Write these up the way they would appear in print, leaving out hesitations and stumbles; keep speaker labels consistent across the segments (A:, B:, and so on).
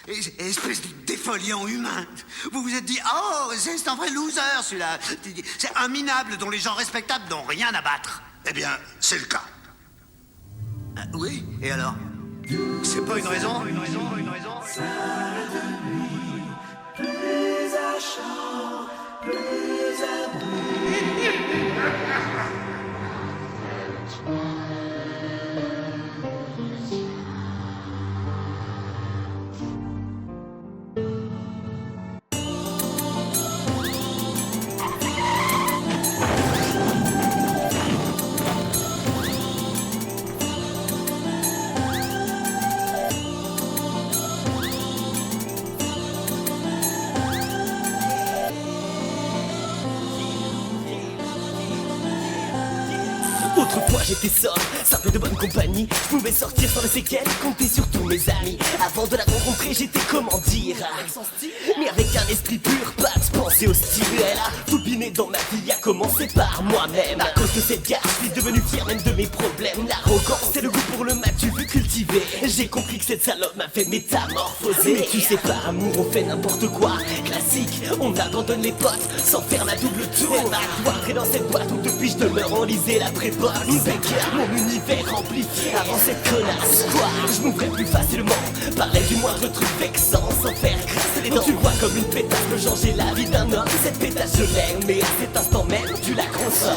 A: Espèce de défoliant humain. Vous vous êtes dit, oh, c'est un vrai loser, celui-là. C'est un minable dont les gens respectables n'ont rien à battre.
B: Eh bien, c'est le cas.
A: Oui, et alors? C'est pas une raison?
C: Plus à chaud, plus à
D: Autrefois j'étais sobre, simple de bonne compagnie. Je pouvais sortir sans les séquelles, compter sur tous mes amis. Avant de la rencontrer j'étais comment dire, mais avec un esprit pur, pas de pensée hostile. Elle a tout biné dans ma vie, a commencé par moi-même. À cause de cette gare, je suis devenu fier même de mes problèmes. L'arrogance et le goût pour le matu vu cultiver. J'ai compris que cette salope m'a fait métamorphoser. Mais tu sais par amour on fait n'importe quoi. Classique, on abandonne les potes sans faire la double tour. Elle m'a cloîtré dans cette boîte où depuis je demeure enlisé la prépa. Mon univers amplifié avant cette connasse. Quoi, je m'ouvrais plus facilement, parlais du moindre truc vexant sans faire grâce les dents. Tu vois comme une pétasse peut changer la vie d'un homme. Cette pétasse je l'aime, mais à cet instant même tu la consommes.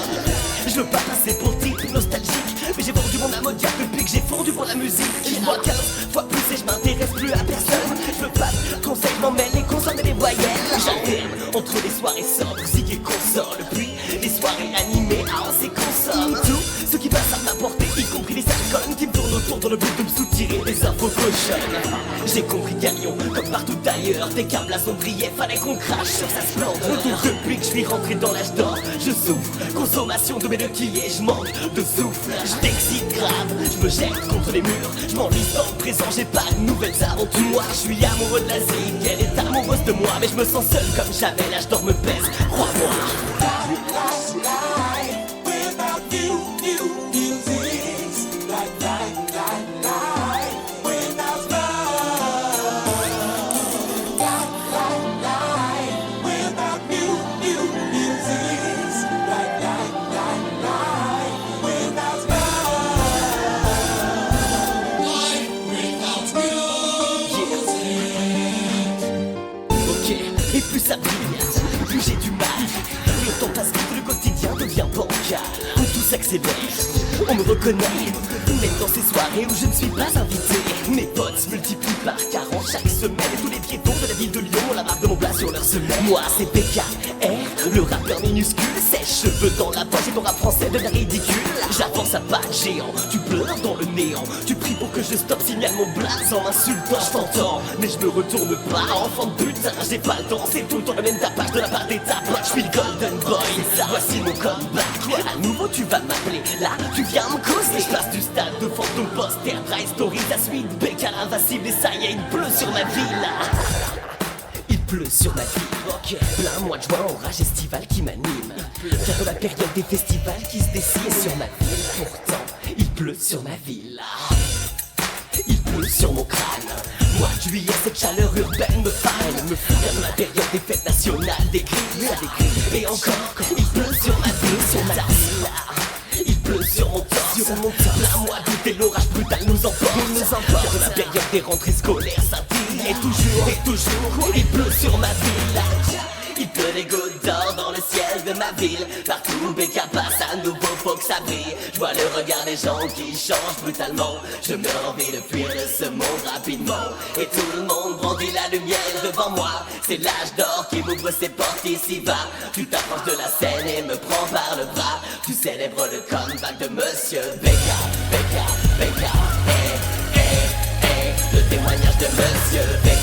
D: Je veux pas passer pour le type nostalgique, mais j'ai vendu mon âme au diable depuis que j'ai fondu pour la musique. Je vois 15 fois plus et je m'intéresse plus à personne. Je veux pas de conseils, je m'emmène les consonnes et les voyelles. J'alterne entre les soirées sobres, zig et console, puis les soirées animées à on consomme. Tout ce qui passe à ma portée, y compris les alcools qui me tournent autour dans le but de me soutirer des infos cochonnes. J'ai compris qu'à Lyon, comme partout ailleurs, dès qu'un blason brillait, fallait qu'on crache sur sa splendeur. Donc depuis que je suis rentré dans l'âge d'or, je souffre, consommation de mes deux quillets, je manque de souffle. Je t'excite grave, je me jette contre les murs, je m'enlise dans le présent, j'ai pas de nouvelles aventures. Moi, je suis amoureux de la zig, elle est amoureuse de moi, mais je me sens seul comme jamais, l'âge d'or me pèse, crois-moi. Et plus ça brille, plus j'ai du mal. Plus le temps passe vite, le quotidien devient bancal. Où tout s'accélère, on me reconnaît. Même dans ces soirées où je ne suis pas invité, mes potes se multiplient par 40 chaque semaine. Et tous les piétons de la ville de Lyon ont la marque de mon plat sur leur semelle. Moi c'est PKR, le rappeur minuscule, sèche cheveux dans la poche et ton rap français devient ridicule. J'avance à pas géant, tu pleures dans le néant. Tu pries pour que je stoppe, signale mon blaze en m'insultant. Je t'entends, mais je me retourne pas. Enfant de putain, j'ai pas le temps, c'est tout le temps le même tapage de la part des tapotes. Je suis le golden boy, voici mon comeback. À nouveau tu vas m'appeler, là tu viens me causer. Je passe du stade de fantôme poster, dry story, la suite, bécane invincible. Et ça y est, il pleut sur ma ville. Il pleut sur ma ville, plein mois de juin, orage estival qui m'anime. Car la période des festivals qui se dessinent sur ma ville. Pourtant, il pleut sur ma ville. Il pleut sur mon crâne. Mois de juillet, cette chaleur urbaine me fane. Me fout dans la période des fêtes nationales, des grilles. Et encore, il pleut sur ma ville, sur ma ville. Il pleut sur mon torse, plein mois d'août et l'orage brutal nous emporte. Car la période des rentrées scolaires scintille. Et toujours, il pleut sur ma ville. Il pleut des gouttes d'or dans le ciel de ma ville. Partout Béca passe, à nouveau faut que ça brille. Je vois le regard des gens qui changent brutalement. Je meurs envie de fuir de ce monde rapidement. Et tout le monde brandit la lumière devant moi. C'est l'âge d'or qui m'ouvre ses portes ici va. Tu t'approches de la scène et me prends par le bras. Tu célèbres le comeback de Monsieur Béca, hey, hey, hey. Le témoignage de Monsieur Béca.